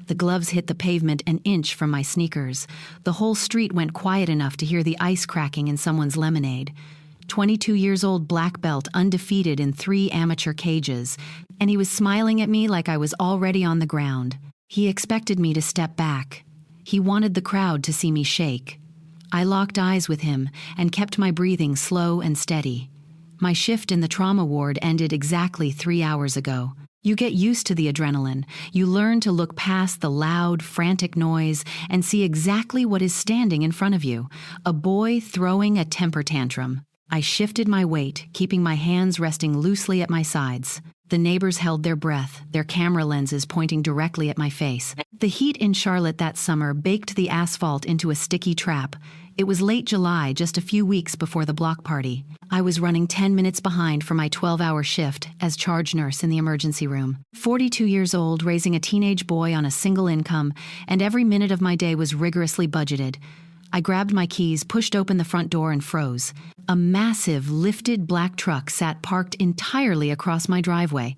The gloves hit the pavement an inch from my sneakers. The whole street went quiet enough to hear the ice cracking in someone's lemonade. 22 years old black belt, undefeated in 3 amateur cages, and he was smiling at me like I was already on the ground. He expected me to step back. He wanted the crowd to see me shake. I locked eyes with him and kept my breathing slow and steady. My shift in the trauma ward ended exactly 3 hours ago. You get used to the adrenaline. You learn to look past the loud, frantic noise and see exactly what is standing in front of you: a boy throwing a temper tantrum. I shifted my weight, keeping my hands resting loosely at my sides. The neighbors held their breath, their camera lenses pointing directly at my face. The heat in Charlotte that summer baked the asphalt into a sticky trap. It was late July, just a few weeks before the block party. I was running 10 minutes behind for my 12-hour shift as charge nurse in the emergency room. 42 years old, raising a teenage boy on a single income, and every minute of my day was rigorously budgeted. I grabbed my keys, pushed open the front door, and froze. A massive, lifted black truck sat parked entirely across my driveway,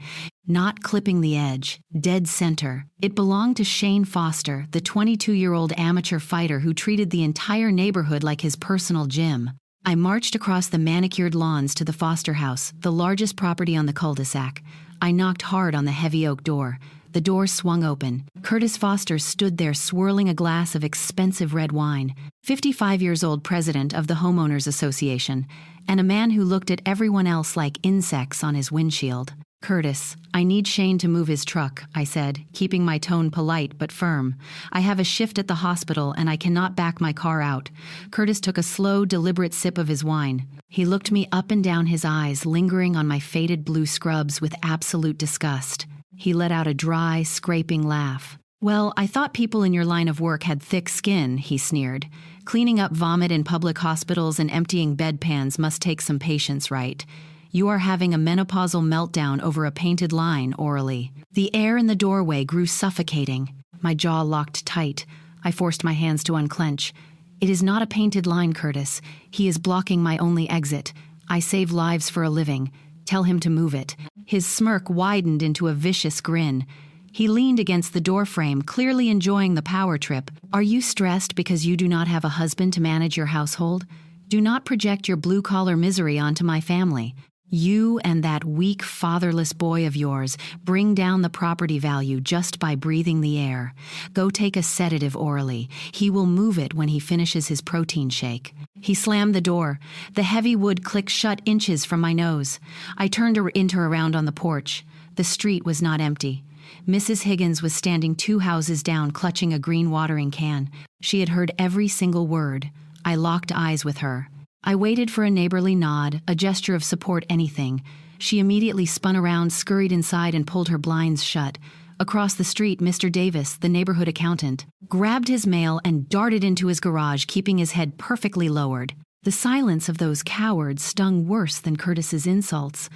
not clipping the edge, dead center. It belonged to Shane Foster, the 22-year-old amateur fighter who treated the entire neighborhood like his personal gym. I marched across the manicured lawns to the Foster house, the largest property on the cul-de-sac. I knocked hard on the heavy oak door. The door swung open. Curtis Foster stood there swirling a glass of expensive red wine, 55 years old president of the Homeowners Association, and a man who looked at everyone else like insects on his windshield. "Curtis, I need Shane to move his truck," I said, keeping my tone polite but firm. "I have a shift at the hospital and I cannot back my car out." Curtis took a slow, deliberate sip of his wine. He looked me up and down, his eyes lingering on my faded blue scrubs with absolute disgust. He let out a dry, scraping laugh. "Well, I thought people in your line of work had thick skin," he sneered. "Cleaning up vomit in public hospitals and emptying bedpans must take some patience, right? You are having a menopausal meltdown over a painted line orally." The air in the doorway grew suffocating. My jaw locked tight. I forced my hands to unclench. "It is not a painted line, Curtis. He is blocking my only exit. I save lives for a living. Tell him to move it." His smirk widened into a vicious grin. He leaned against the doorframe, clearly enjoying the power trip. "Are you stressed because you do not have a husband to manage your household? Do not project your blue-collar misery onto my family. You and that weak, fatherless boy of yours bring down the property value just by breathing the air. Go take a sedative orally. He will move it when he finishes his protein shake." He slammed the door. The heavy wood clicked shut inches from my nose. I turned around on the porch. The street was not empty. Mrs. Higgins was standing 2 houses down, clutching a green watering can. She had heard every single word. I locked eyes with her. I waited for a neighborly nod, a gesture of support, anything. She immediately spun around, scurried inside, and pulled her blinds shut. Across the street, Mr. Davis, the neighborhood accountant, grabbed his mail and darted into his garage, keeping his head perfectly lowered. The silence of those cowards stung worse than Curtis's insults.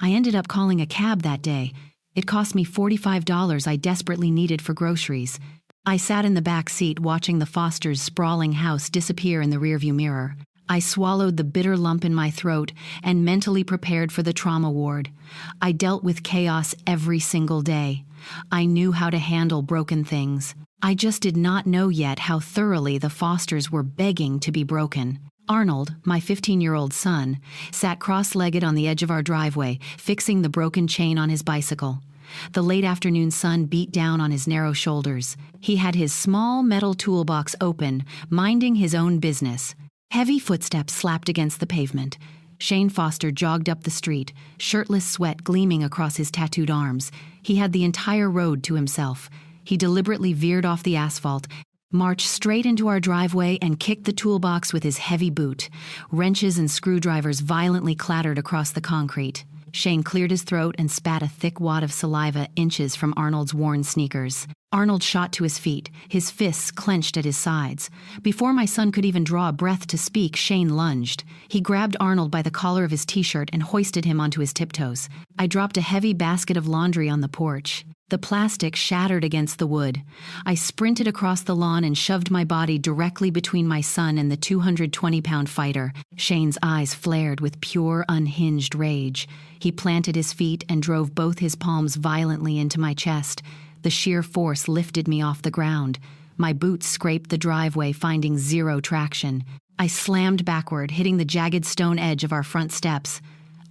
I ended up calling a cab that day. It cost me $45 I desperately needed for groceries. I sat in the back seat watching the Fosters' sprawling house disappear in the rearview mirror. I swallowed the bitter lump in my throat and mentally prepared for the trauma ward. I dealt with chaos every single day. I knew how to handle broken things. I just did not know yet how thoroughly the Fosters were begging to be broken. Arnold, my 15-year-old son, sat cross-legged on the edge of our driveway, fixing the broken chain on his bicycle. The late afternoon sun beat down on his narrow shoulders. He had his small metal toolbox open, minding his own business. Heavy footsteps slapped against the pavement. Shane Foster jogged up the street, shirtless sweat gleaming across his tattooed arms. He had the entire road to himself. He deliberately veered off the asphalt, marched straight into our driveway, and kicked the toolbox with his heavy boot. Wrenches and screwdrivers violently clattered across the concrete. Shane cleared his throat and spat a thick wad of saliva inches from Arnold's worn sneakers. Arnold shot to his feet, his fists clenched at his sides. Before my son could even draw a breath to speak, Shane lunged. He grabbed Arnold by the collar of his t-shirt and hoisted him onto his tiptoes. I dropped a heavy basket of laundry on the porch. The plastic shattered against the wood. I sprinted across the lawn and shoved my body directly between my son and the 220-pound fighter. Shane's eyes flared with pure, unhinged rage. He planted his feet and drove both his palms violently into my chest. The sheer force lifted me off the ground. My boots scraped the driveway, finding zero traction. I slammed backward, hitting the jagged stone edge of our front steps.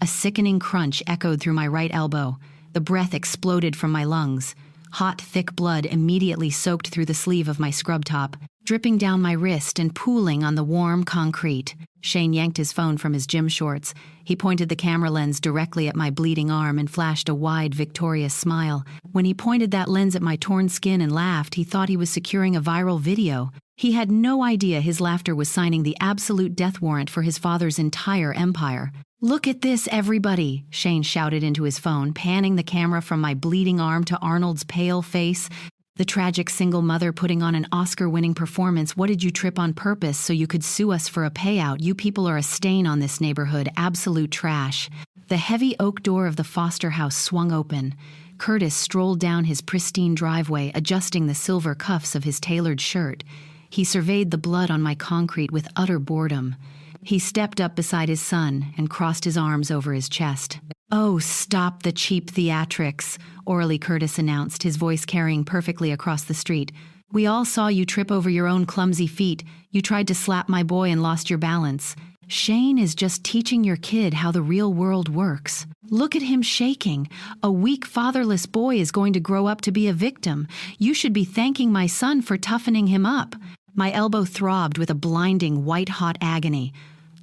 A sickening crunch echoed through my right elbow. The breath exploded from my lungs. Hot, thick blood immediately soaked through the sleeve of my scrub top, dripping down my wrist and pooling on the warm concrete. Shane yanked his phone from his gym shorts. He pointed the camera lens directly at my bleeding arm and flashed a wide, victorious smile. When he pointed that lens at my torn skin and laughed, he thought he was securing a viral video. He had no idea his laughter was signing the absolute death warrant for his father's entire empire. "Look at this, everybody," Shane shouted into his phone, panning the camera from my bleeding arm to Arnold's pale face. "The tragic single mother putting on an Oscar-winning performance. What did you trip on purpose so you could sue us for a payout? You people are a stain on this neighborhood, absolute trash." The heavy oak door of the Foster house swung open. Curtis strolled down his pristine driveway, adjusting the silver cuffs of his tailored shirt. He surveyed the blood on my concrete with utter boredom. He stepped up beside his son and crossed his arms over his chest. "Oh, stop the cheap theatrics," Orally Curtis announced, his voice carrying perfectly across the street. "We all saw you trip over your own clumsy feet. You tried to slap my boy and lost your balance. Shane is just teaching your kid how the real world works. Look at him shaking. A weak, fatherless boy is going to grow up to be a victim. You should be thanking my son for toughening him up." My elbow throbbed with a blinding, white-hot agony.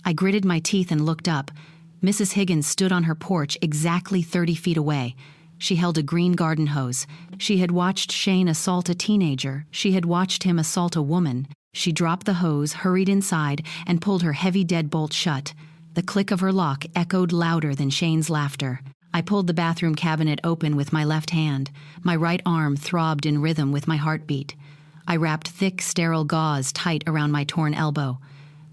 I gritted my teeth and looked up. Mrs. Higgins stood on her porch exactly 30 feet away. She held a green garden hose. She had watched Shane assault a teenager. She had watched him assault a woman. She dropped the hose, hurried inside, and pulled her heavy deadbolt shut. The click of her lock echoed louder than Shane's laughter. I pulled the bathroom cabinet open with my left hand. My right arm throbbed in rhythm with my heartbeat. I wrapped thick, sterile gauze tight around my torn elbow.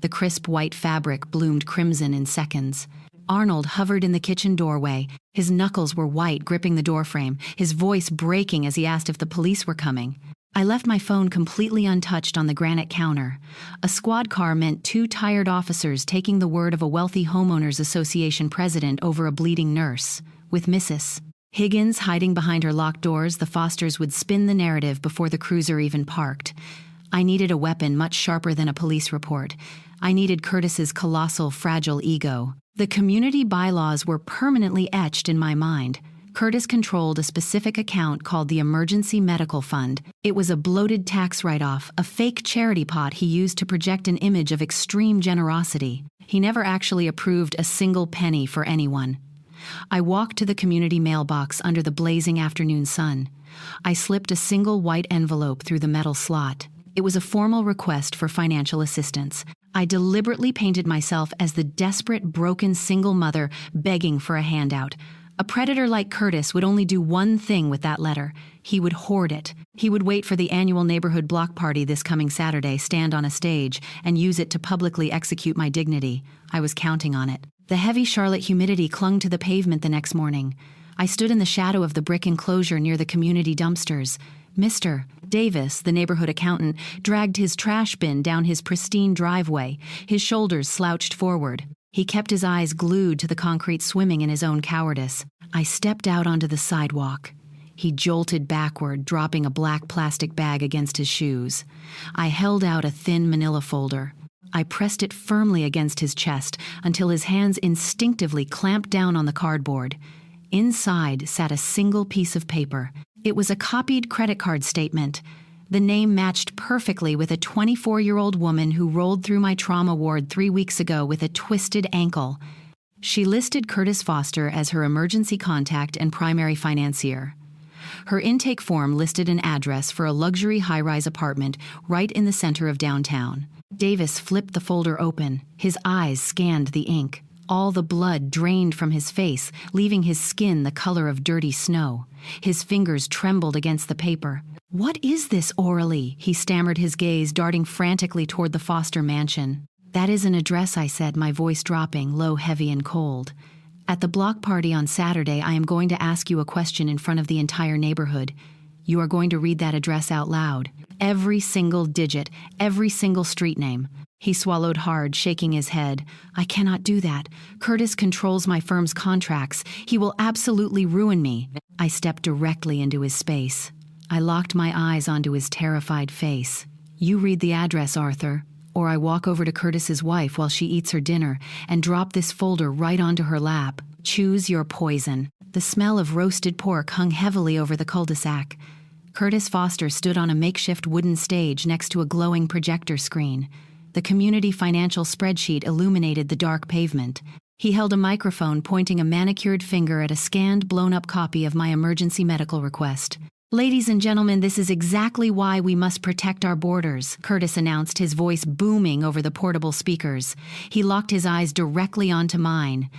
The crisp white fabric bloomed crimson in seconds. Arnold hovered in the kitchen doorway. His knuckles were white, gripping the doorframe, his voice breaking as he asked if the police were coming. I left my phone completely untouched on the granite counter. A squad car meant 2 tired officers taking the word of a wealthy homeowners association president over a bleeding nurse. With Mrs. Higgins hiding behind her locked doors, the Fosters would spin the narrative before the cruiser even parked. I needed a weapon much sharper than a police report. I needed Curtis's colossal, fragile ego. The community bylaws were permanently etched in my mind. Curtis controlled a specific account called the Emergency Medical Fund. It was a bloated tax write-off, a fake charity pot he used to project an image of extreme generosity. He never actually approved a single penny for anyone. I walked to the community mailbox under the blazing afternoon sun. I slipped a single white envelope through the metal slot. It was a formal request for financial assistance. I deliberately painted myself as the desperate, broken single mother begging for a handout. A predator like Curtis would only do one thing with that letter. He would hoard it. He would wait for the annual neighborhood block party this coming Saturday, stand on a stage, and use it to publicly execute my dignity. I was counting on it. The heavy Charlotte humidity clung to the pavement the next morning. I stood in the shadow of the brick enclosure near the community dumpsters. Mr. Davis, the neighborhood accountant, dragged his trash bin down his pristine driveway, his shoulders slouched forward. He kept his eyes glued to the concrete, swimming in his own cowardice. I stepped out onto the sidewalk. He jolted backward, dropping a black plastic bag against his shoes. I held out a thin manila folder. I pressed it firmly against his chest until his hands instinctively clamped down on the cardboard. Inside sat a single piece of paper. It was a copied credit card statement. The name matched perfectly with a 24-year-old woman who rolled through my trauma ward 3 weeks ago with a twisted ankle. She listed Curtis Foster as her emergency contact and primary financier. Her intake form listed an address for a luxury high-rise apartment right in the center of downtown. Davis flipped the folder open. His eyes scanned the ink. All the blood drained from his face, leaving his skin the color of dirty snow. His fingers trembled against the paper. "What is this, Orally?" He stammered, his gaze darting frantically toward the Foster mansion. "That is an address," I said, my voice dropping, low, heavy, and cold. "At the block party on Saturday, I am going to ask you a question in front of the entire neighborhood. You are going to read that address out loud. Every single digit, every single street name." He swallowed hard, shaking his head. "I cannot do that. Curtis controls my firm's contracts. He will absolutely ruin me." I stepped directly into his space. I locked my eyes onto his terrified face. "You read the address, Arthur, or I walk over to Curtis's wife while she eats her dinner and drop this folder right onto her lap. Choose your poison." The smell of roasted pork hung heavily over the cul-de-sac. Curtis Foster stood on a makeshift wooden stage next to a glowing projector screen. The community financial spreadsheet illuminated the dark pavement. He held a microphone, pointing a manicured finger at a scanned, blown-up copy of my emergency medical request. "Ladies and gentlemen, this is exactly why we must protect our borders," Curtis announced, his voice booming over the portable speakers. He locked his eyes directly onto mine.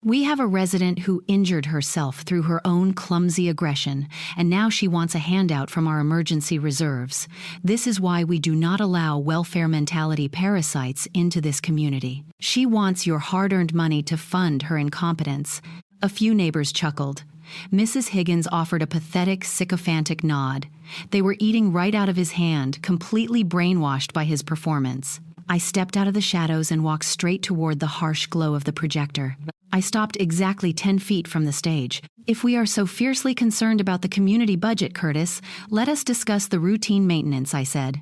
"We have a resident who injured herself through her own clumsy aggression, and now she wants a handout from our emergency reserves. This is why we do not allow welfare mentality parasites into this community. She wants your hard-earned money to fund her incompetence." A few neighbors chuckled. Mrs. Higgins offered a pathetic, sycophantic nod. They were eating right out of his hand, completely brainwashed by his performance. I stepped out of the shadows and walked straight toward the harsh glow of the projector. I stopped exactly 10 feet from the stage. "If we are so fiercely concerned about the community budget, Curtis, let us discuss the routine maintenance," I said.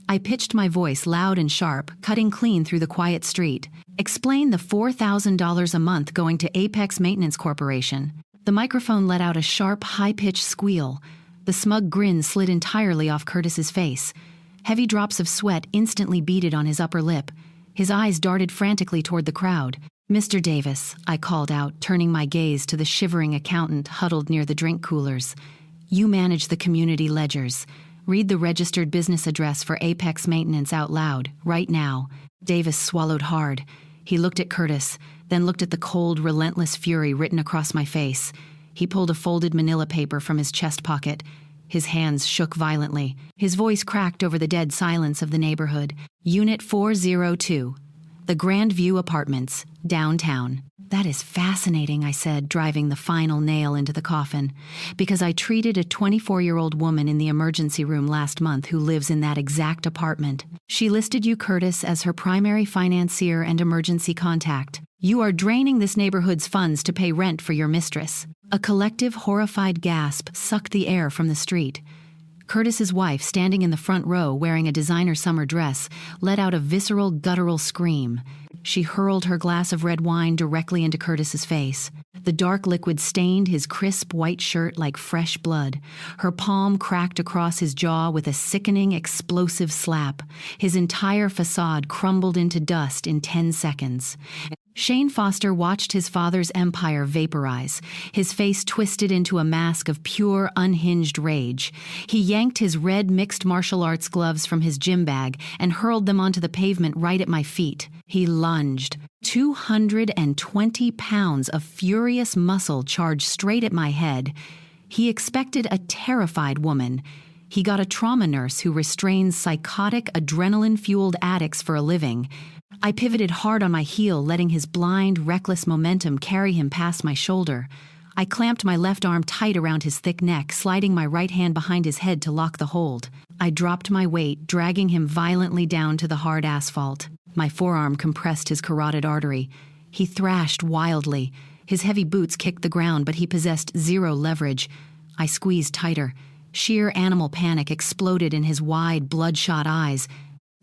I pitched my voice loud and sharp, cutting clean through the quiet street. "Explain the $4,000 a month going to Apex Maintenance Corporation." The microphone let out a sharp, high-pitched squeal. The smug grin slid entirely off Curtis's face. Heavy drops of sweat instantly beaded on his upper lip. His eyes darted frantically toward the crowd. "Mr. Davis," I called out, turning my gaze to the shivering accountant huddled near the drink coolers. "You manage the community ledgers. Read the registered business address for Apex Maintenance out loud, right now." Davis swallowed hard. He looked at Curtis, then looked at the cold, relentless fury written across my face. He pulled a folded manila paper from his chest pocket. His hands shook violently. His voice cracked over the dead silence of the neighborhood. "Unit 402, the Grandview Apartments, downtown." "That is fascinating," I said, driving the final nail into the coffin, "because I treated a 24-year-old woman in the emergency room last month who lives in that exact apartment. She listed you, Curtis, as her primary financier and emergency contact. You are draining this neighborhood's funds to pay rent for your mistress." A collective, horrified gasp sucked the air from the street. Curtis's wife, standing in the front row wearing a designer summer dress, let out a visceral, guttural scream. She hurled her glass of red wine directly into Curtis's face. The dark liquid stained his crisp white shirt like fresh blood. Her palm cracked across his jaw with a sickening, explosive slap. His entire facade crumbled into dust in 10 seconds. Shane Foster watched his father's empire vaporize, his face twisted into a mask of pure, unhinged rage. He yanked his red mixed martial arts gloves from his gym bag and hurled them onto the pavement right at my feet. He lunged. 220 pounds of furious muscle charged straight at my head. He expected a terrified woman. He got a trauma nurse who restrains psychotic, adrenaline-fueled addicts for a living. I pivoted hard on my heel, letting his blind, reckless momentum carry him past my shoulder. I clamped my left arm tight around his thick neck, sliding my right hand behind his head to lock the hold. I dropped my weight, dragging him violently down to the hard asphalt. My forearm compressed his carotid artery. He thrashed wildly. His heavy boots kicked the ground, but he possessed zero leverage. I squeezed tighter. Sheer animal panic exploded in his wide, bloodshot eyes.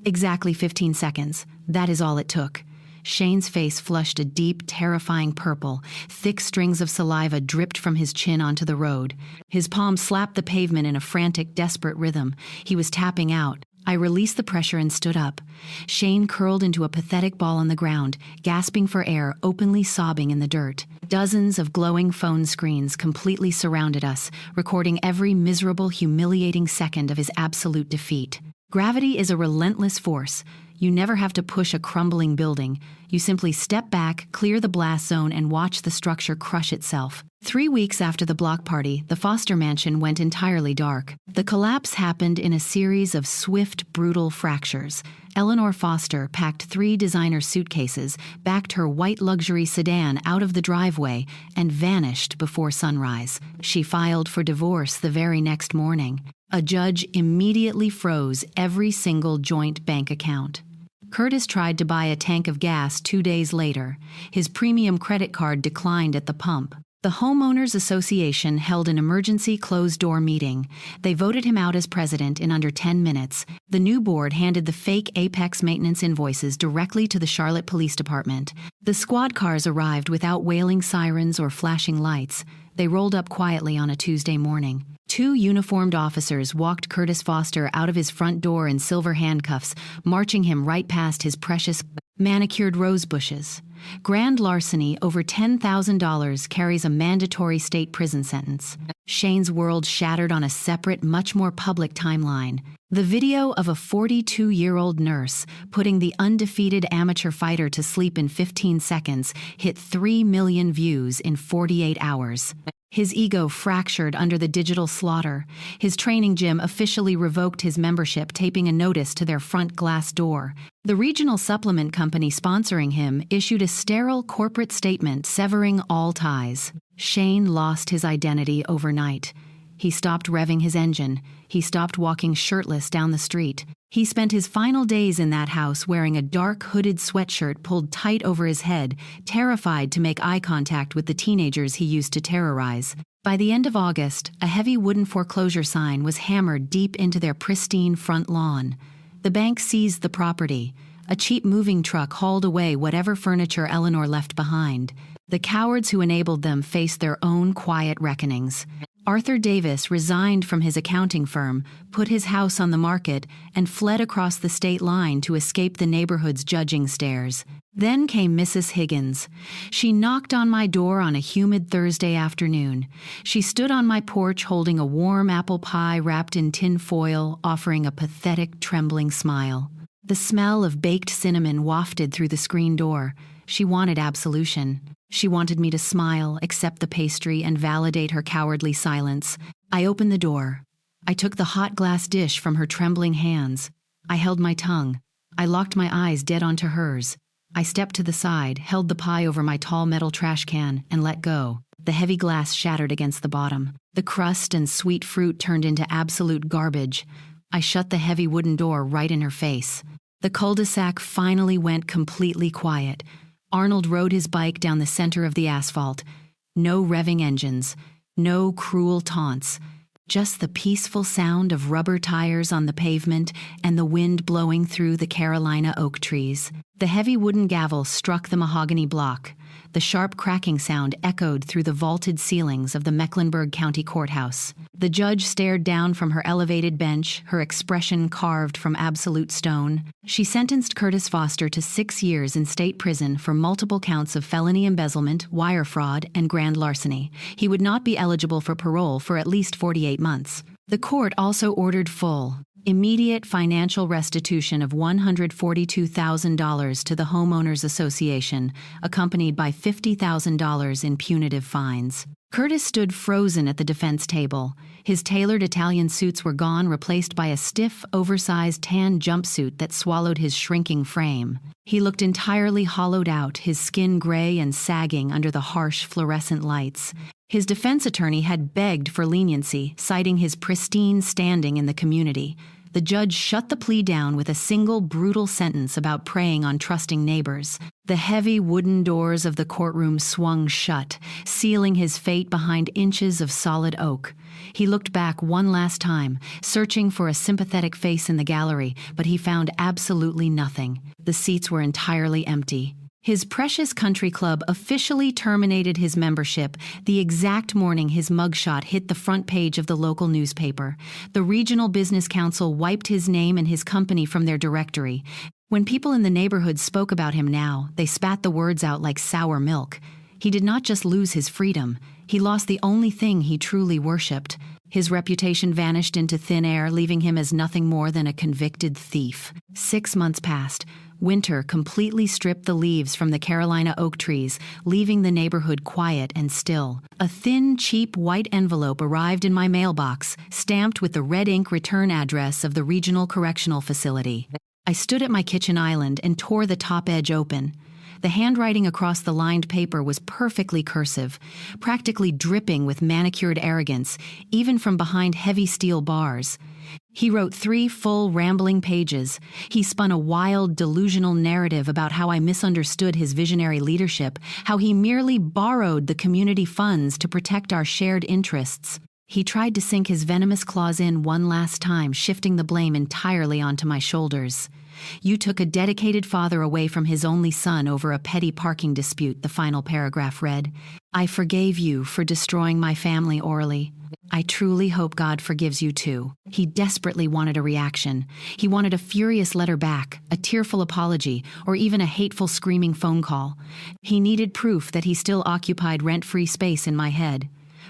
Exactly 15 seconds. That is all it took. Shane's face flushed a deep, terrifying purple. Thick strings of saliva dripped from his chin onto the road. His palm slapped the pavement in a frantic, desperate rhythm. He was tapping out. I released the pressure and stood up. Shane curled into a pathetic ball on the ground, gasping for air, openly sobbing in the dirt. Dozens of glowing phone screens completely surrounded us, recording every miserable, humiliating second of his absolute defeat. Gravity is a relentless force. You never have to push a crumbling building. You simply step back, clear the blast zone, and watch the structure crush itself. 3 weeks after the block party, the Foster mansion went entirely dark. The collapse happened in a series of swift, brutal fractures. Eleanor Foster packed 3 designer suitcases, backed her white luxury sedan out of the driveway, and vanished before sunrise. She filed for divorce the very next morning. A judge immediately froze every single joint bank account. Curtis tried to buy a tank of gas 2 days later. His premium credit card declined at the pump. The Homeowners Association held an emergency closed-door meeting. They voted him out as president in under 10 minutes. The new board handed the fake Apex maintenance invoices directly to the Charlotte Police Department. The squad cars arrived without wailing sirens or flashing lights. They rolled up quietly on a Tuesday morning. 2 uniformed officers walked Curtis Foster out of his front door in silver handcuffs, marching him right past his precious manicured rose bushes. Grand larceny over $10,000 carries a mandatory state prison sentence. Shane's world shattered on a separate, much more public timeline. The video of a 42-year-old nurse putting the undefeated amateur fighter to sleep in 15 seconds hit 3 million views in 48 hours. His ego fractured under the digital slaughter. His training gym officially revoked his membership, taping a notice to their front glass door. The regional supplement company sponsoring him issued a sterile corporate statement severing all ties. Shane lost his identity overnight. He stopped revving his engine. He stopped walking shirtless down the street. He spent his final days in that house wearing a dark hooded sweatshirt pulled tight over his head, terrified to make eye contact with the teenagers he used to terrorize. By the end of August, a heavy wooden foreclosure sign was hammered deep into their pristine front lawn. The bank seized the property. A cheap moving truck hauled away whatever furniture Eleanor left behind. The cowards who enabled them faced their own quiet reckonings. Arthur Davis resigned from his accounting firm, put his house on the market, and fled across the state line to escape the neighborhood's judging stares. Then came Mrs. Higgins. She knocked on my door on a humid Thursday afternoon. She stood on my porch holding a warm apple pie wrapped in tin foil, offering a pathetic, trembling smile. The smell of baked cinnamon wafted through the screen door. She wanted absolution. She wanted me to smile, accept the pastry, and validate her cowardly silence. I opened the door. I took the hot glass dish from her trembling hands. I held my tongue. I locked my eyes dead onto hers. I stepped to the side, held the pie over my tall metal trash can, and let go. The heavy glass shattered against the bottom. The crust and sweet fruit turned into absolute garbage. I shut the heavy wooden door right in her face. The cul-de-sac finally went completely quiet. Arnold rode his bike down the center of the asphalt. No revving engines, no cruel taunts, just the peaceful sound of rubber tires on the pavement and the wind blowing through the Carolina oak trees. The heavy wooden gavel struck the mahogany block. The sharp cracking sound echoed through the vaulted ceilings of the Mecklenburg County Courthouse. The judge stared down from her elevated bench, her expression carved from absolute stone. She sentenced Curtis Foster to 6 years in state prison for multiple counts of felony embezzlement, wire fraud, and grand larceny. He would not be eligible for parole for at least 48 months. The court also ordered full, immediate financial restitution of $142,000 to the Homeowners Association, accompanied by $50,000 in punitive fines. Curtis stood frozen at the defense table. His tailored Italian suits were gone, replaced by a stiff, oversized tan jumpsuit that swallowed his shrinking frame. He looked entirely hollowed out, his skin gray and sagging under the harsh fluorescent lights. His defense attorney had begged for leniency, citing his pristine standing in the community. The judge shut the plea down with a single brutal sentence about preying on trusting neighbors. The heavy wooden doors of the courtroom swung shut, sealing his fate behind inches of solid oak. He looked back one last time, searching for a sympathetic face in the gallery, but he found absolutely nothing. The seats were entirely empty. His precious country club officially terminated his membership the exact morning his mugshot hit the front page of the local newspaper. The Regional Business Council wiped his name and his company from their directory. When people in the neighborhood spoke about him now, they spat the words out like sour milk. He did not just lose his freedom, he lost the only thing he truly worshipped. His reputation vanished into thin air, leaving him as nothing more than a convicted thief. 6 months passed. Winter completely stripped the leaves from the Carolina oak trees, leaving the neighborhood quiet and still. A thin, cheap white envelope arrived in my mailbox, stamped with the red ink return address of the Regional Correctional Facility. I stood at my kitchen island and tore the top edge open. The handwriting across the lined paper was perfectly cursive, practically dripping with manicured arrogance, even from behind heavy steel bars. He wrote 3 full, rambling pages. He spun a wild, delusional narrative about how I misunderstood his visionary leadership, how he merely borrowed the community funds to protect our shared interests. He tried to sink his venomous claws in one last time, shifting the blame entirely onto my shoulders. You took a dedicated father away from his only son over a petty parking dispute, the final paragraph read. I forgave you for destroying my family orally. I truly hope God forgives you too. He desperately wanted a reaction. He wanted a furious letter back, a tearful apology, or even a hateful screaming phone call. He needed proof that he still occupied rent-free space in my head.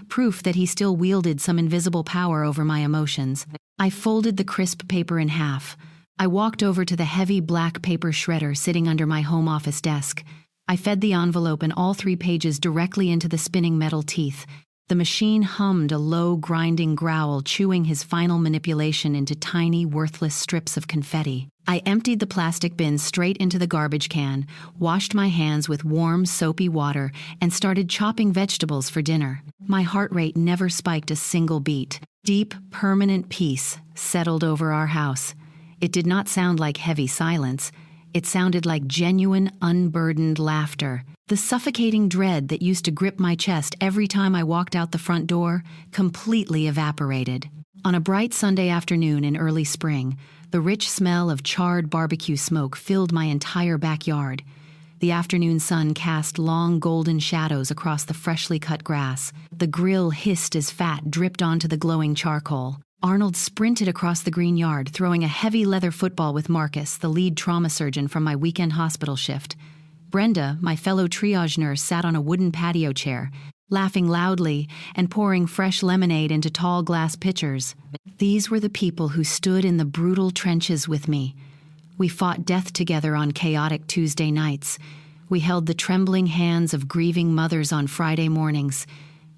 Proof that he still wielded some invisible power over my emotions. I folded the crisp paper in half. I walked over to the heavy black paper shredder sitting under my home office desk. I fed the envelope and all 3 pages directly into the spinning metal teeth. The machine hummed a low, grinding growl, chewing his final manipulation into tiny, worthless strips of confetti. I emptied the plastic bin straight into the garbage can, washed my hands with warm, soapy water, and started chopping vegetables for dinner. My heart rate never spiked a single beat. Deep, permanent peace settled over our house. It did not sound like heavy silence. It sounded like genuine, unburdened laughter. The suffocating dread that used to grip my chest every time I walked out the front door completely evaporated. On a bright Sunday afternoon in early spring, the rich smell of charred barbecue smoke filled my entire backyard. The afternoon sun cast long golden shadows across the freshly cut grass. The grill hissed as fat dripped onto the glowing charcoal. Arnold sprinted across the green yard, throwing a heavy leather football with Marcus, the lead trauma surgeon from my weekend hospital shift. Brenda, my fellow triage nurse, sat on a wooden patio chair, laughing loudly and pouring fresh lemonade into tall glass pitchers. These were the people who stood in the brutal trenches with me. We fought death together on chaotic Tuesday nights. We held the trembling hands of grieving mothers on Friday mornings.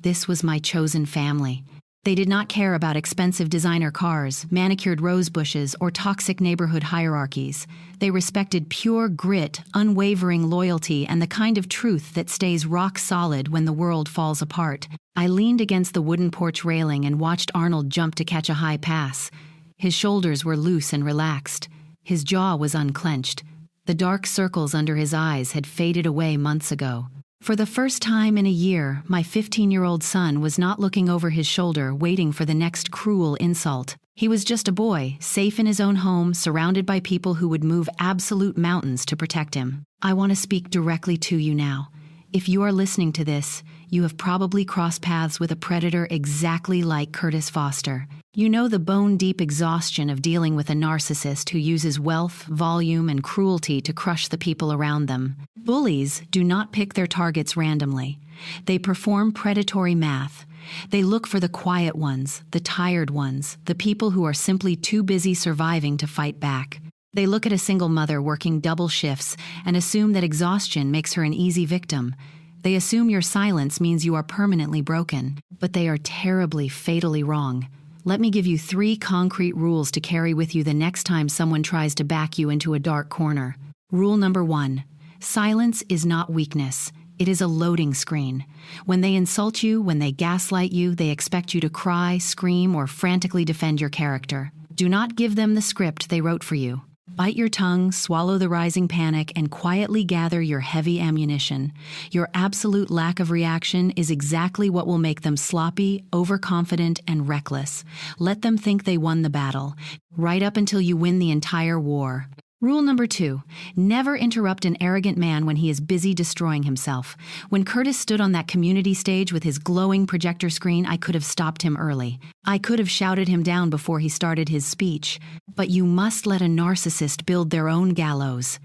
This was my chosen family. They did not care about expensive designer cars, manicured rose bushes, or toxic neighborhood hierarchies. They respected pure grit, unwavering loyalty, and the kind of truth that stays rock solid when the world falls apart. I leaned against the wooden porch railing and watched Arnold jump to catch a high pass. His shoulders were loose and relaxed. His jaw was unclenched. The dark circles under his eyes had faded away months ago. For the first time in a year, my 15-year-old son was not looking over his shoulder, waiting for the next cruel insult. He was just a boy, safe in his own home, surrounded by people who would move absolute mountains to protect him. I want to speak directly to you now. If you are listening to this, you have probably crossed paths with a predator exactly like Curtis Foster. You know the bone-deep exhaustion of dealing with a narcissist who uses wealth, volume, and cruelty to crush the people around them. Bullies do not pick their targets randomly. They perform predatory math. They look for the quiet ones, the tired ones, the people who are simply too busy surviving to fight back. They look at a single mother working double shifts and assume that exhaustion makes her an easy victim. They assume your silence means you are permanently broken, but they are terribly, fatally wrong. Let me give you 3 concrete rules to carry with you the next time someone tries to back you into a dark corner. Rule number 1. Silence is not weakness. It is a loading screen. When they insult you, when they gaslight you, they expect you to cry, scream, or frantically defend your character. Do not give them the script they wrote for you. Bite your tongue, swallow the rising panic, and quietly gather your heavy ammunition. Your absolute lack of reaction is exactly what will make them sloppy, overconfident, and reckless. Let them think they won the battle, right up until you win the entire war. Rule number 2, never interrupt an arrogant man when he is busy destroying himself. When Curtis stood on that community stage with his glowing projector screen, I could have stopped him early. I could have shouted him down before he started his speech. But you must let a narcissist build their own gallows.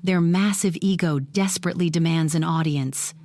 Their massive ego desperately demands an audience.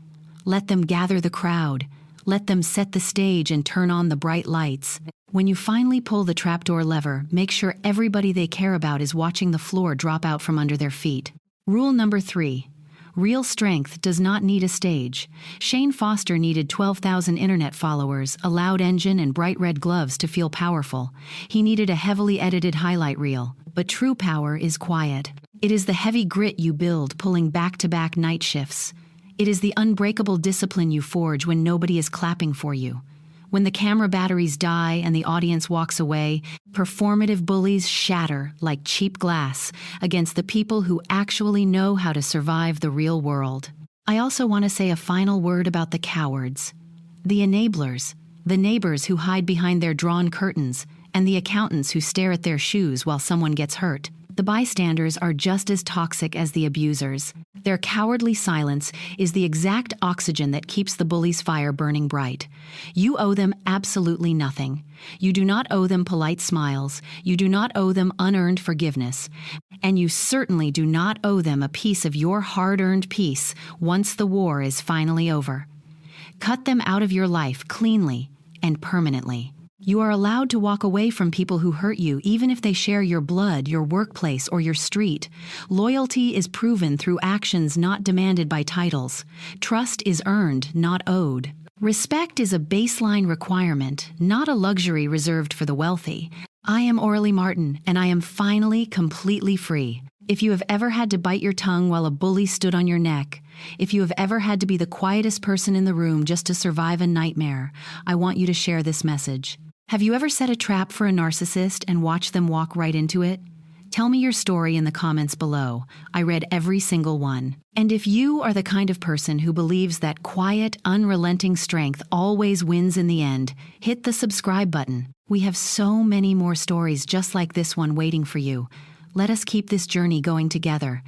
Let them gather the crowd. Let them set the stage and turn on the bright lights. When you finally pull the trapdoor lever, make sure everybody they care about is watching the floor drop out from under their feet. Rule number 3. Real strength does not need a stage. Shane Foster needed 12,000 internet followers, a loud engine, and bright red gloves to feel powerful. He needed a heavily edited highlight reel. But true power is quiet. It is the heavy grit you build pulling back-to-back night shifts. It is the unbreakable discipline you forge when nobody is clapping for you. When the camera batteries die and the audience walks away, performative bullies shatter like cheap glass against the people who actually know how to survive the real world. I also want to say a final word about the cowards. The enablers, the neighbors who hide behind their drawn curtains, and the accountants who stare at their shoes while someone gets hurt. The bystanders are just as toxic as the abusers. Their cowardly silence is the exact oxygen that keeps the bully's fire burning bright. You owe them absolutely nothing. You do not owe them polite smiles. You do not owe them unearned forgiveness. And you certainly do not owe them a piece of your hard-earned peace once the war is finally over. Cut them out of your life cleanly and permanently. You are allowed to walk away from people who hurt you, even if they share your blood, your workplace, or your street. Loyalty is proven through actions not demanded by titles. Trust is earned, not owed. Respect is a baseline requirement, not a luxury reserved for the wealthy. I am Orly Martin, and I am finally completely free. If you have ever had to bite your tongue while a bully stood on your neck, if you have ever had to be the quietest person in the room just to survive a nightmare, I want you to share this message. Have you ever set a trap for a narcissist and watched them walk right into it? Tell me your story in the comments below. I read every single one. And if you are the kind of person who believes that quiet, unrelenting strength always wins in the end, hit the subscribe button. We have so many more stories just like this one waiting for you. Let us keep this journey going together.